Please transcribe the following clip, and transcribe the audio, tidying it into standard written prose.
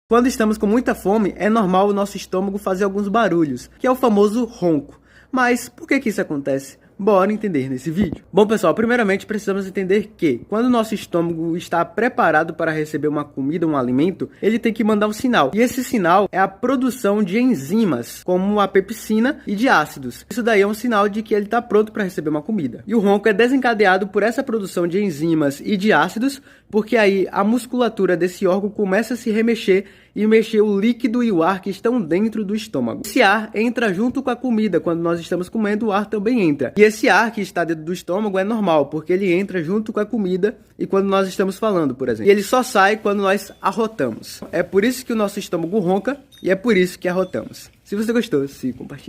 Quando estamos com muita fome, é normal o nosso estômago fazer alguns barulhos, que é o famoso ronco. Mas por que isso acontece? Bora entender nesse vídeo. Bom pessoal, primeiramente precisamos entender que quando o nosso estômago está preparado para receber uma comida, um alimento, ele tem que mandar um sinal. E esse sinal é a produção de enzimas, como a pepsina e de ácidos. Isso daí é um sinal de que ele está pronto para receber uma comida. E o ronco é desencadeado por essa produção de enzimas e de ácidos, porque aí a musculatura desse órgão começa a se remexer e mexer o líquido e o ar que estão dentro do estômago. Esse ar entra junto com a comida. Quando nós estamos comendo, o ar também entra. E esse ar que está dentro do estômago é normal, porque ele entra junto com a comida e quando nós estamos falando, por exemplo. E ele só sai quando nós arrotamos. É por isso que o nosso estômago ronca e é por isso que arrotamos. Se você gostou, compartilhe.